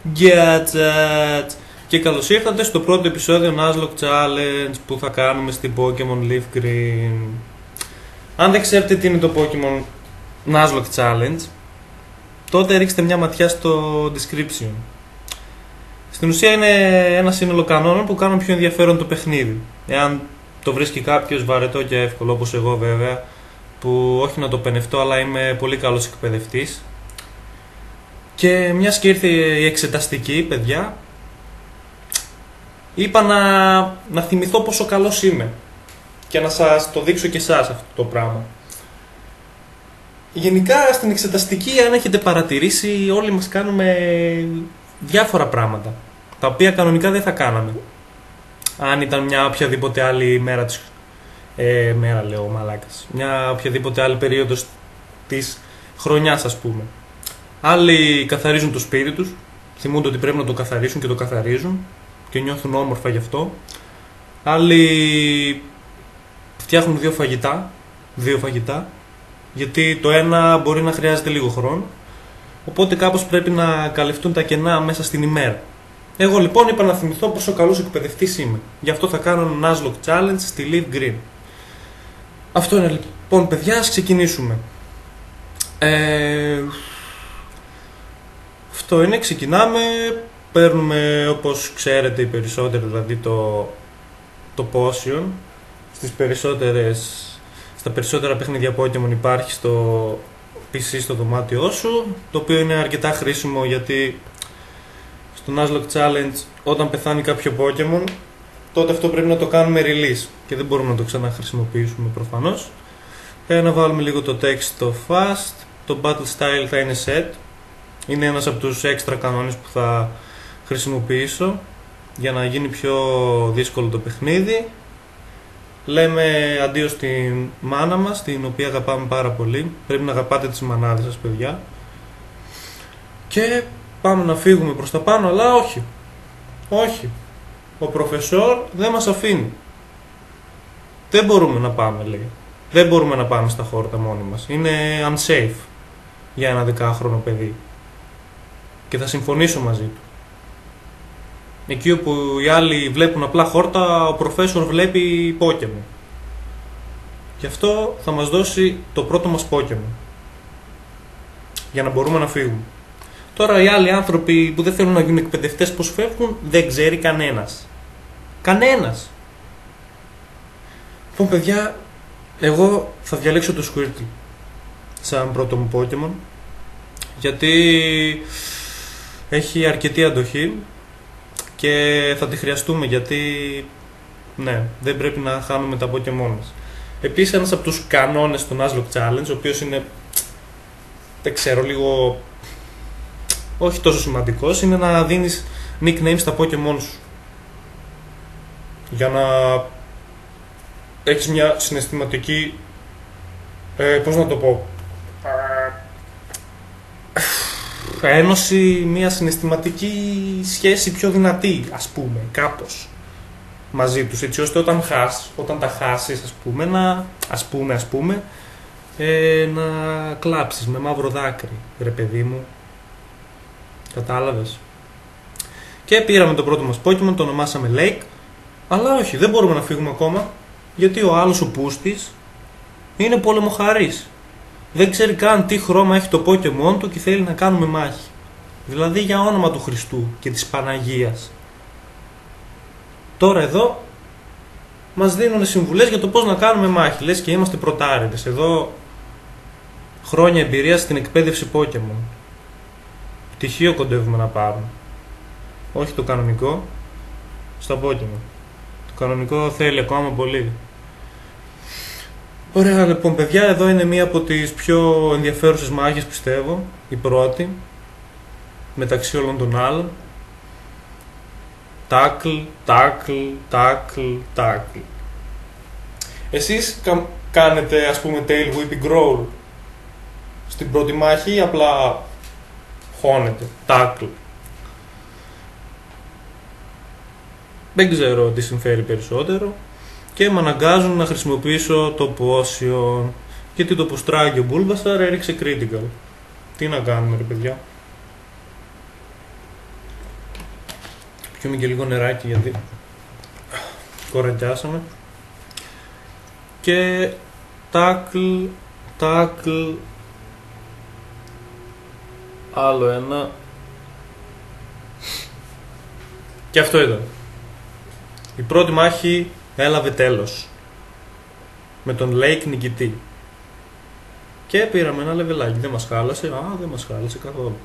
Gadget! Και καλώς ήρθατε στο πρώτο επεισόδιο Nuzlocke Challenge που θα κάνουμε στην Pokemon Leaf Green. Αν δεν ξέρετε τι είναι το Pokemon Nuzlocke Challenge, τότε ρίξτε μια ματιά στο description. Στην ουσία είναι ένα σύνολο κανόνων που κάνουν πιο ενδιαφέρον το παιχνίδι. Εάν το βρίσκει κάποιος βαρετό και εύκολο, όπως εγώ βέβαια, που όχι να το πενευτώ αλλά είμαι πολύ καλός εκπαιδευτής. Και μιας και ήρθε η εξεταστική, παιδιά, είπα να θυμηθώ πόσο καλός είμαι και να σας το δείξω και εσάς αυτό το πράγμα. Γενικά στην εξεταστική, αν έχετε παρατηρήσει, όλοι μας κάνουμε διάφορα πράγματα, τα οποία κανονικά δεν θα κάναμε αν ήταν μια οποιαδήποτε άλλη μέρα της μέρα λέω μαλάκας, μια οποιαδήποτε άλλη περίοδος της χρονιάς, ας πούμε. Άλλοι καθαρίζουν το σπίτι τους, θυμούνται ότι πρέπει να το καθαρίσουν και το καθαρίζουν και νιώθουν όμορφα γι' αυτό. Άλλοι φτιάχνουν δύο φαγητά, γιατί το ένα μπορεί να χρειάζεται λίγο χρόνο, οπότε κάπως πρέπει να καλυφθούν τα κενά μέσα στην ημέρα. Εγώ λοιπόν είπα να θυμηθώ πόσο καλός εκπαιδευτής είμαι. Γι' αυτό θα κάνω Nuzlocke Challenge στη Leaf Green. Αυτό είναι λοιπόν, παιδιά, ας ξεκινήσουμε. Αυτό είναι, ξεκινάμε. Παίρνουμε, όπως ξέρετε οι περισσότεροι, δηλαδή το Potion. Στα περισσότερα παιχνίδια Pokemon υπάρχει στο PC, στο δωμάτιό σου, το οποίο είναι αρκετά χρήσιμο, γιατί στο Nuzlocke Challenge όταν πεθάνει κάποιο Pokemon, τότε αυτό πρέπει να το κάνουμε release και δεν μπορούμε να το ξαναχρησιμοποιήσουμε προφανώς. Να βάλουμε λίγο το text στο fast. Το battle style θα είναι set. Είναι ένας από τους έξτρα κανόνες που θα χρησιμοποιήσω για να γίνει πιο δύσκολο το παιχνίδι. Λέμε αντίο στην μάνα μας, την οποία αγαπάμε πάρα πολύ. Πρέπει να αγαπάτε τις μανάδες σας, παιδιά. Και πάμε να φύγουμε προς τα πάνω, αλλά όχι. Ο προφεσόρ δεν μας αφήνει. Δεν μπορούμε να πάμε, λέει. Δεν μπορούμε να πάμε στα χόρτα μόνοι μας. Είναι unsafe για ένα 10χρονο παιδί. Και θα συμφωνήσω μαζί του. Εκεί όπου οι άλλοι βλέπουν απλά χόρτα, ο προφέσορ βλέπει Pokemon. Γι' αυτό θα μας δώσει το πρώτο μας Pokemon, για να μπορούμε να φύγουμε. Τώρα οι άλλοι άνθρωποι που δεν θέλουν να γίνουν εκπαιδευτές πώς φεύγουν, δεν ξέρει κανένας. Κανένας! Λοιπόν, παιδιά, εγώ θα διαλέξω το Squirtle σαν πρώτο μου Pokemon, γιατί έχει αρκετή αντοχή και θα τη χρειαστούμε, γιατί ναι, δεν πρέπει να χάνουμε τα Pokemon μας. Επίσης, ένας από τους κανόνες του Nuzlocke Challenge, ο οποίος είναι, δεν ξέρω, λίγο όχι τόσο σημαντικός, είναι να δίνεις nicknames στα Pokemon σου, για να έχεις μια συναισθηματική, πώς να το πω, ένωση, μια συναισθηματική σχέση πιο δυνατή, ας πούμε, κάπως μαζί τους, έτσι ώστε όταν τα χάσεις, ας πούμε, να κλάψεις με μαύρο δάκρυ, ρε παιδί μου. Κατάλαβες? Και πήραμε το πρώτο μας Pokemon, το ονομάσαμε Lake. Αλλά όχι, δεν μπορούμε να φύγουμε ακόμα, γιατί ο άλλος, ο Πούστης, είναι πολεμοχαρής. Δεν ξέρει καν τι χρώμα έχει το Pokemon του και θέλει να κάνουμε μάχη. Δηλαδή, για όνομα του Χριστού και της Παναγίας. Τώρα εδώ μας δίνουν συμβουλές για το πώς να κάνουμε μάχη. Λες και είμαστε πρωτάριδες. Εδώ χρόνια εμπειρία στην εκπαίδευση Pokemon. Πτυχίο κοντεύουμε να πάρουμε. Όχι το κανονικό, στα Pokemon. Το κανονικό θέλει ακόμα πολύ. Ωραία, λοιπόν, παιδιά, εδώ είναι μία από τις πιο ενδιαφέρουσες μάχες, πιστεύω. Η πρώτη, μεταξύ όλων των άλλων. Tackle. Εσείς κάνετε, ας πούμε, tail whipping roll στην πρώτη μάχη ή απλά χώνετε? Tackle. Δεν ξέρω τι συμφέρει περισσότερο. Και με αναγκάζουν να χρησιμοποιήσω το Potion, γιατί το πουστράκι ο Bulbasaur έριξε critical. Τι να κάνουμε, ρε παιδιά. Πιούμε και λίγο νεράκι γιατί κορεντιάσαμε. Και tackle, άλλο ένα. Και αυτό ήταν. Η πρώτη μάχη έλαβε τέλος. Με τον Lake νικητή. Και πήραμε ένα λεβελάκι. Δεν μας χάλασε. Δεν μας χάλασε καθόλου.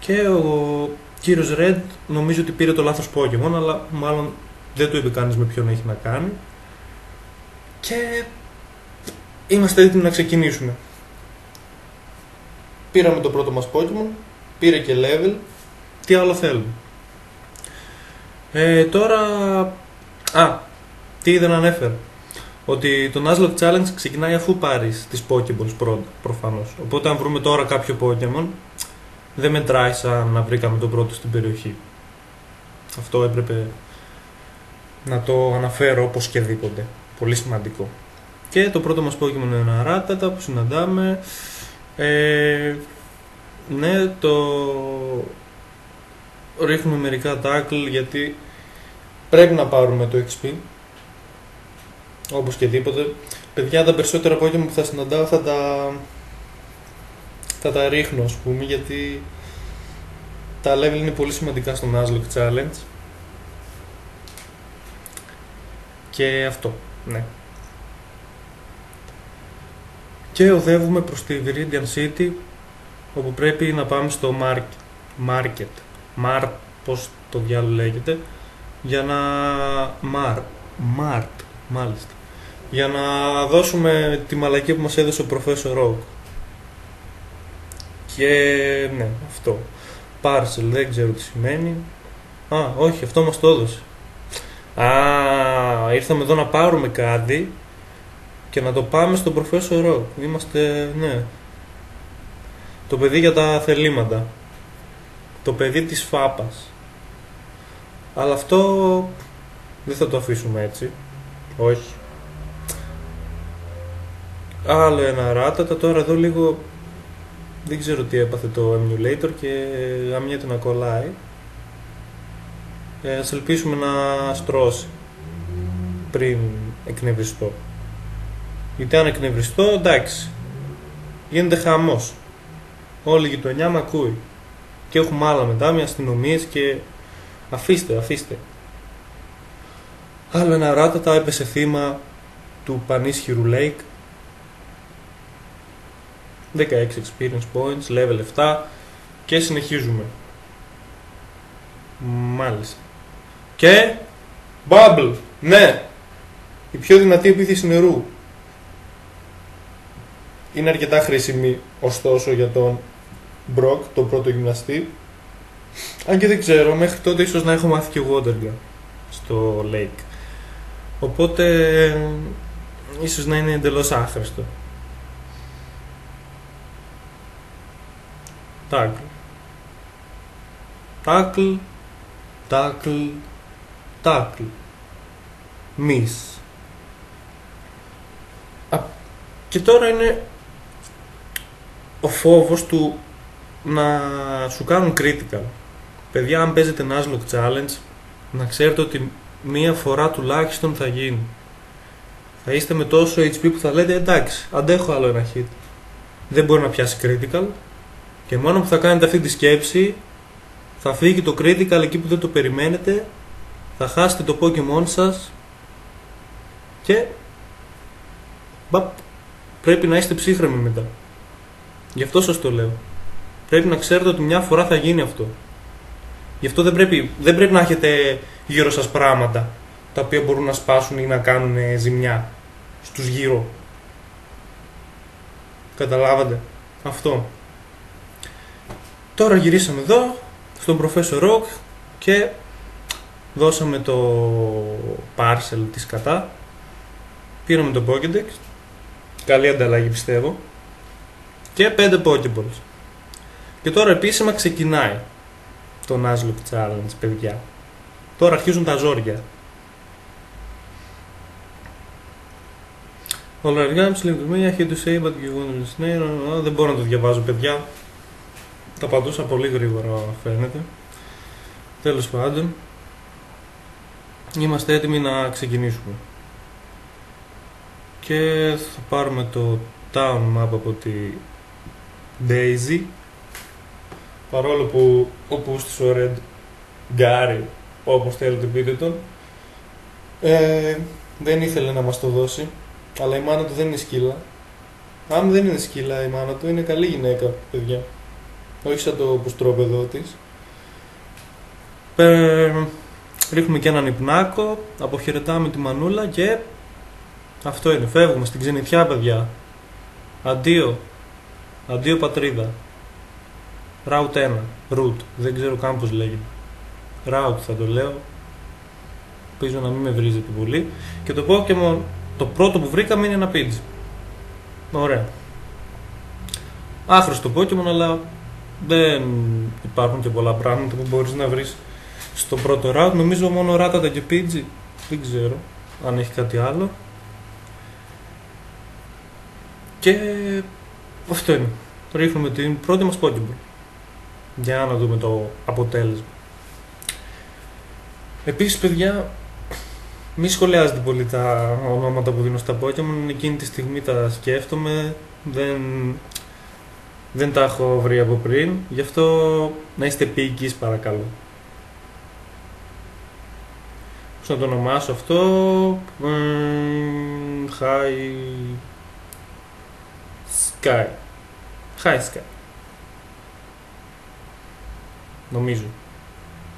Και ο κύριος Red νομίζω ότι πήρε το λάθος Pokemon, αλλά μάλλον δεν του είπε κανείς με ποιον έχει να κάνει. Και είμαστε έτοιμοι να ξεκινήσουμε. Πήραμε το πρώτο μας Pokemon, πήρε και level. Τι άλλο θέλουμε. Τώρα... τι δεν ανέφερα. Ότι το Nuzlocke Challenge ξεκινάει αφού πάρεις τις Pokeballs πρώτα, προφανώς. Οπότε αν βρούμε τώρα κάποιο Pokemon, δεν μετράει σαν να βρήκαμε το πρώτο στην περιοχή. Αυτό έπρεπε να το αναφέρω οπωσδήποτε. Πολύ σημαντικό. Και το πρώτο μας Pokemon είναι ένα Rattata που συναντάμε. Ναι, το ρίχνουμε μερικά tackle γιατί πρέπει να πάρουμε το XP. Όπως και τίποτε. Παιδιά, τα περισσότερα Pokemon που θα συναντάω θα τα ρίχνω, ας πούμε, γιατί τα level είναι πολύ σημαντικά στο Nuzlocke Challenge. Και αυτό, ναι. Και οδεύουμε προς τη Viridian City, όπου πρέπει να πάμε στο Market, πώς το διάλογο λέγεται, για να... μάλιστα. Για να δώσουμε τη μαλακία που μας έδωσε ο Professor Oak. Και ναι, αυτό. Parcel, δεν ξέρω τι σημαίνει. Όχι, αυτό μας το έδωσε. Ήρθαμε εδώ να πάρουμε κάτι και να το πάμε στον Professor Oak. Είμαστε, ναι. Το παιδί για τα θελήματα. Το παιδί της φάπας. Αλλά αυτό δεν θα το αφήσουμε έτσι. Όχι. Άλλο ένα Rattata. Τώρα εδώ λίγο δεν ξέρω τι έπαθε το emulator και γαμιέται να κολλάει. Ας ελπίσουμε να στρώσει πριν εκνευριστώ. Γιατί αν εκνευριστώ, εντάξει, γίνεται χαμός. Όλη η γειτονιά μ' ακούει. Και έχουμε άλλα μετά με αστυνομίες και αφήστε. Άλλο ένα Rattata έπεσε θύμα του πανίσχυρου Lake. 16 experience points, level 7 και συνεχίζουμε. Μάλιστα. Και Bubble, ναι, η πιο δυνατή επίθεση νερού. Είναι αρκετά χρήσιμη ωστόσο για τον Brock, τον πρώτο γυμναστή. Αν και δεν ξέρω, μέχρι τότε ίσως να έχω μάθει και Water Gun στο Lake. Οπότε ίσως να είναι εντελώς άχρηστο. Tackle. Miss. Και τώρα είναι ο φόβος του να σου κάνουν critical. Παιδιά, αν παίζετε Nuzlocke Challenge, να ξέρετε ότι μία φορά τουλάχιστον θα γίνει. Θα είστε με τόσο HP που θα λέτε εντάξει, αντέχω άλλο ένα hit. Δεν μπορεί να πιάσει critical. Και μόνο που θα κάνετε αυτή τη σκέψη, θα φύγει το critical εκεί που δεν το περιμένετε, θα χάσετε το Pokemon σας και πρέπει να είστε ψύχρεμοι μετά. Γι' αυτό σας το λέω. Πρέπει να ξέρετε ότι μια φορά θα γίνει αυτό. Γι' αυτό δεν πρέπει να έχετε γύρω σας πράγματα τα οποία μπορούν να σπάσουν ή να κάνουν ζημιά στους γύρω. Καταλάβατε αυτό. Τώρα γυρίσαμε εδώ στον Professor Oak και δώσαμε το parcel της κατά. Πήραμε το Pokédex. Καλή ανταλλαγή πιστεύω. Και 5 Pokéballs. Και τώρα επίσημα ξεκινάει το Nuzlocke Challenge, παιδιά. Τώρα αρχίζουν τα ζόρια. All right, games, link to me, I hate to say, but you want to snare. Δεν μπορώ να το διαβάζω, παιδιά. Τα παντούσα πολύ γρήγορα, φαίνεται. Τέλος πάντων, είμαστε έτοιμοι να ξεκινήσουμε. Και θα πάρουμε το town map από τη Daisy. Παρόλο που ο Πούστης ο Red Gary, όπως θέλετε πείτε τον, δεν ήθελε να μας το δώσει, αλλά η μάνα του δεν είναι σκύλα. Αν δεν είναι σκύλα η μάνα του, είναι καλή γυναίκα, παιδιά. Όχι σαν το πουστρόπεδό της. Ρίχνουμε και έναν υπνάκο, αποχαιρετάμε τη μανούλα και αυτό είναι, φεύγουμε στην ξενιθιά, παιδιά. Αντίο, αντίο πατρίδα. Route 1, route, δεν ξέρω καν πως λέγεται. Route θα το λέω. Ελπίζω να μην με βρίζετε πολύ. Και το Pokemon, το πρώτο που βρήκαμε είναι ένα Pidgey. Ωραία. Άχρηστο Pokemon, αλλά δεν υπάρχουν και πολλά πράγματα που μπορείς να βρεις στο πρώτο route. Νομίζω μόνο Rattata και Pidgey. Δεν ξέρω αν έχει κάτι άλλο. Και αυτό είναι. Ρίχνουμε την πρώτη μας Pokéball για να δούμε το αποτέλεσμα. Επίσης, παιδιά, μη σχολιάζετε πολύ τα ονόματα που δίνω στα Pokemon. Εκείνη τη στιγμή τα σκέφτομαι. Δεν τα έχω βρει από πριν. Γι' αυτό να είστε ποιικείς, παρακαλώ. Πώς να το ονομάσω αυτό? Sky. Hi Sky. Νομίζω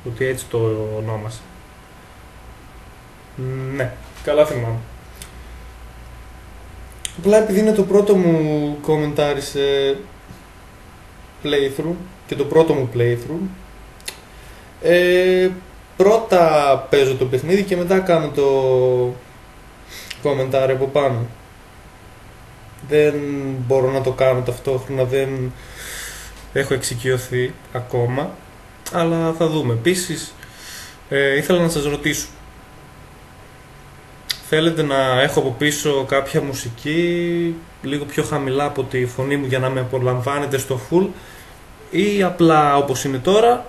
ότι έτσι το ονόμασα. Ναι, καλά θυμάμαι. Απλά επειδή είναι το πρώτο μου κομμεντάρι σε playthrough και το πρώτο μου playthrough, πρώτα παίζω το παιχνίδι και μετά κάνω το κομμεντάρι από πάνω. Δεν μπορώ να το κάνω ταυτόχρονα, δεν έχω εξοικειωθεί ακόμα, αλλά θα δούμε. Επίσης, ήθελα να σας ρωτήσω, θέλετε να έχω από πίσω κάποια μουσική λίγο πιο χαμηλά από τη φωνή μου για να με απολαμβάνετε στο full, ή απλά όπως είναι τώρα,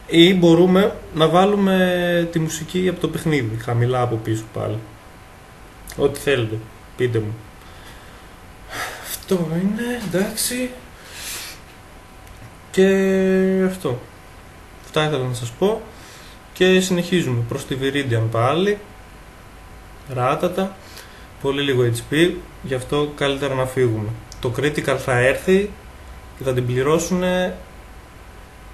ή μπορούμε να βάλουμε τη μουσική από το παιχνίδι χαμηλά από πίσω πάλι? Ό,τι θέλετε, πείτε μου. Αυτό είναι, εντάξει. Και αυτό. Αυτά ήθελα να σας πω. Και συνεχίζουμε προς τη Viridian πάλι. Rattata. Πολύ λίγο HP. Γι' αυτό καλύτερα να φύγουμε. Το critical θα έρθει και θα την πληρώσουν,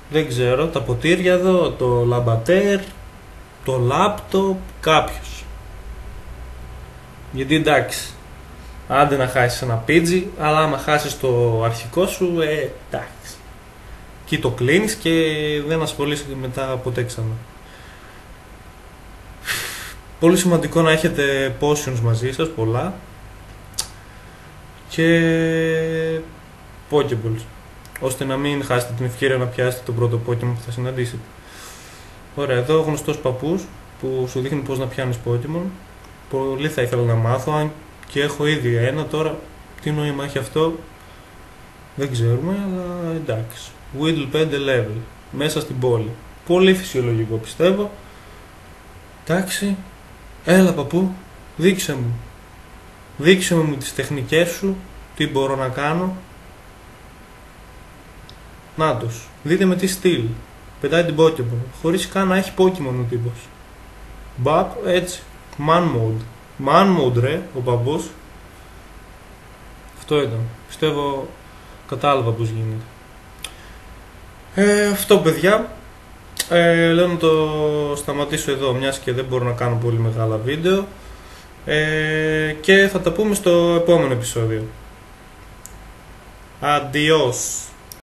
δεν ξέρω, τα ποτήρια εδώ, το λαμπατέρ, το λάπτοπ, κάποιος. Γιατί εντάξει, άντε να χάσεις ένα Pidgey, αλλά άμα χάσεις το αρχικό σου, εντάξει. Εκεί το κλείνεις και δεν ασχολείσαι μετά ποτέ ξανά. Πολύ σημαντικό να έχετε potions μαζί σας, πολλά. Και Pokeballs, ώστε να μην χάσετε την ευκαιρία να πιάσετε το πρώτο Pokemon που θα συναντήσετε. Ωραία, εδώ ο γνωστός παππούς που σου δείχνει πώς να πιάνεις Pokemon. Πολύ θα ήθελα να μάθω, αν και έχω ήδη ένα τώρα. Τι νόημα έχει αυτό, δεν ξέρουμε, αλλά εντάξει. Weedle 5 level, μέσα στην πόλη. Πολύ φυσιολογικό πιστεύω. Εντάξει, έλα παππού, δείξε μου. Δείξε μου τις τεχνικές σου, τι μπορώ να κάνω. Νάτος, δείτε με τι στυλ. Πετάει την Pokéball, χωρίς καν να έχει Pokemon ο τύπος. Μπαπ, έτσι. Man mode. Man mode ρε, ο παππούς. Αυτό ήταν. Πιστεύω κατάλαβα πώς γίνεται. Αυτό παιδιά. Λέω να το σταματήσω εδώ, μιας και δεν μπορώ να κάνω πολύ μεγάλα βίντεο. Και θα τα πούμε στο επόμενο επεισόδιο. Adios.